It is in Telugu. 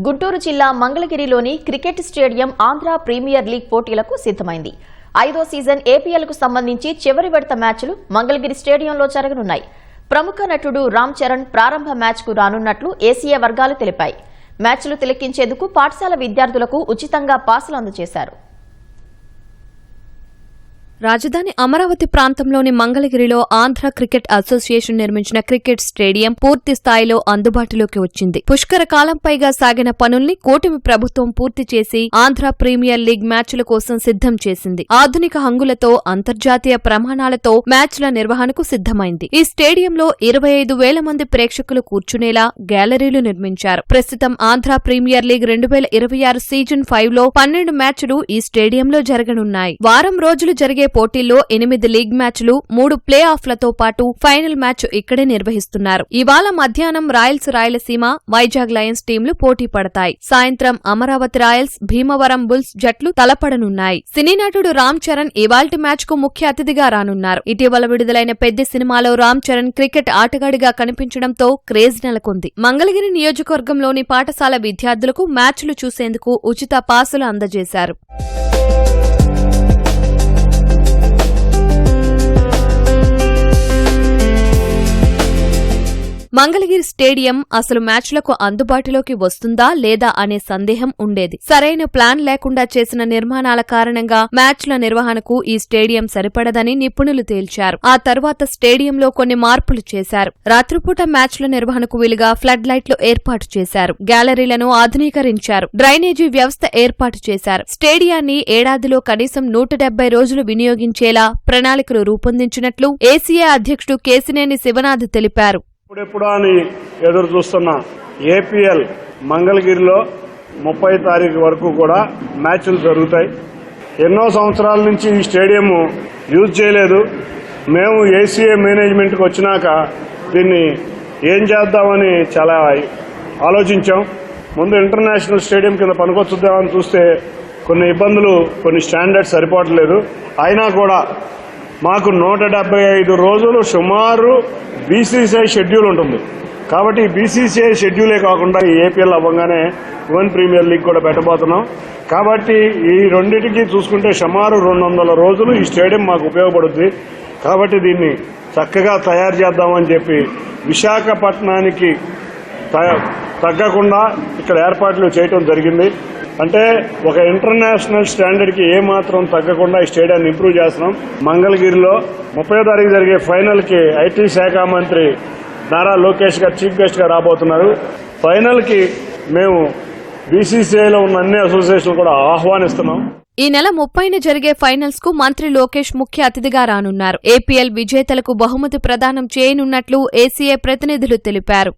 గుంటూరు జిల్లా మంగళగిరిలోని cricket stadium Andhra premier league పోటీలకు సిద్దమైంది. 5వ సీజన్ ఏపీఎల్ కు సంబంధించి చివరి విడత మ్యాచ్లు మంగళగిరి స్టేడియంలో జరగనున్నాయి. ప్రముఖ నటుడు రామ్ చరణ్ ప్రారంభ మ్యాచ్ కు రానున్నట్లు ఏసీఏ వర్గాలు తెలిపాయి. మ్యాచ్లు తిలకించేందుకు పాఠశాల విద్యార్థులకు ఉచితంగా పాసులు అందజేశారు. రాజధాని అమరావతి ప్రాంతంలోని మంగళగిరిలో ఆంధ్ర క్రికెట్ అసోసియేషన్ నిర్మించిన క్రికెట్ స్టేడియం పూర్తి స్థాయిలో అందుబాటులోకి వచ్చింది. పుష్కర కాలం పైగా సాగిన పనుల్ని కూటమి ప్రభుత్వం పూర్తి చేసి ఆంధ్ర ప్రీమియర్ లీగ్ మ్యాచ్ల కోసం సిద్ధం చేసింది. ఆధునిక హంగులతో అంతర్జాతీయ ప్రమాణాలతో మ్యాచ్ల నిర్వహణకు సిద్దమైంది. ఈ స్టేడియంలో 25,000 మంది ప్రేక్షకులు కూర్చునేలా గ్యాలరీలు నిర్మించారు. ప్రస్తుతం ఆంధ్ర ప్రీమియర్ లీగ్ 2026 సీజన్ 5లో 12 మ్యాచ్లు ఈ స్టేడియంలో జరగనున్నాయి. వారం రోజులు జరిగే పోటీల్లో 8 లీగ్ మ్యాచ్లు, 3 ప్లే ఆఫ్లతో పాటు ఫైనల్ మ్యాచ్ ఇక్కడే నిర్వహిస్తున్నారు. ఇవాళ మధ్యాహ్నం రాయల్స్ రాయలసీమ, వైజాగ్ లయన్స్ టీంలు పోటీ పడతాయి. సాయంత్రం అమరావతి రాయల్స్, భీమవరం బుల్స్ జట్లు తలపడనున్నాయి. సినీ నటుడు రామ్ చరణ్ ఇవాల్టి మ్యాచ్ కు ముఖ్య అతిథిగా రానున్నారు. ఇటీవల విడుదలైన పెద్ద సినిమాలో రామ్ చరణ్ క్రికెట్ ఆటగాడిగా కనిపించడంతో క్రేజ్ నెలకొంది. మంగళగిరి నియోజకవర్గంలోని పాఠశాల విద్యార్థులకు మ్యాచ్లు చూసేందుకు ఉచిత పాసులు అందజేశారు. మంగళగిరి స్టేడియం అసలు మ్యాచ్లకు అందుబాటులోకి వస్తుందా లేదా అనే సందేహం ఉండేది. సరైన ప్లాన్ లేకుండా చేసిన నిర్మాణాల కారణంగా మ్యాచ్ల నిర్వహణకు ఈ స్టేడియం సరిపడదని నిపుణులు తేల్చారు. ఆ తర్వాత స్టేడియంలో కొన్ని మార్పులు చేశారు. రాత్రిపూట మ్యాచ్ల నిర్వహణకు వీలుగా ఫ్లడ్ లైట్లు ఏర్పాటు చేశారు. గ్యాలరీలను ఆధునీకరించారు. డ్రైనేజీ వ్యవస్థ ఏర్పాటు చేశారు. స్టేడియాన్ని ఏడాదిలో కనీసం 170 రోజులు వినియోగించేలా ప్రణాళికలు రూపొందించినట్లు ఏసీఏ అధ్యక్షుడు కేశినేని శివనాథ్ తెలిపారు. ఇప్పుడెప్పుడు అని ఎదురు చూస్తున్న ఏపీఎల్ మంగళగిరిలో 30 తారీఖు వరకు కూడా మ్యాచ్లు జరుగుతాయి. ఎన్నో సంవత్సరాల నుంచి ఈ స్టేడియం యూజ్ చేయలేదు. మేము ఏసీఏ మేనేజ్మెంట్కి వచ్చినాక దీన్ని ఏం చేద్దామని చాలా ఆలోచించాం. ముందు ఇంటర్నేషనల్ స్టేడియం కింద పనికొచ్చుద్దామని చూస్తే కొన్ని ఇబ్బందులు, కొన్ని స్టాండర్డ్స్ సరిపోవట్లేదు. అయినా కూడా మాకు 175 రోజులు సుమారు బీసీసీఐ షెడ్యూల్ ఉంటుంది. కాబట్టి బీసీసీఐ షెడ్యూలే కాకుండా ఈ ఏపీఎల్ అవ్వగానే ఉమెన్ ప్రీమియర్ లీగ్ కూడా పెట్టబోతున్నాం. కాబట్టి ఈ రెండింటికి చూసుకుంటే సుమారు 200 రోజులు ఈ స్టేడియం మాకు ఉపయోగపడుద్ది. కాబట్టి దీన్ని చక్కగా తయారు చేద్దామని చెప్పి విశాఖపట్నానికి తగ్గకుండా ఇక్కడ ఏర్పాట్లు చేయడం జరిగింది. అంటే ఒక ఇంటర్నేషనల్ స్టాండర్డ్ కి ఏమాత్రం తగ్గకుండా ఈ స్టేడియాన్ని ఇంప్రూవ్ చేస్తున్నాం. మంగళగిరిలో 30వ తారీఖు జరిగే ఫైనల్ కి ఐటీ శాఖ మంత్రి నారా లోకేష్ గారు చీఫ్ గెస్ట్ గా రాబోతున్నారు. ఫైనల్ కి మేము బీసీసీఐలో ఉన్న అన్ని అసోసియేషన్లు కూడా ఆహ్వానిస్తున్నాం. ఈ నెల 30న జరిగే ఫైనల్స్ కు మంత్రి లోకేష్ ముఖ్య అతిథిగా రానున్నారు. ఏపీఎల్ విజేతలకు బహుమతి ప్రదానం చేయనున్నట్లు ఏసీఏ ప్రతినిధులు తెలిపారు.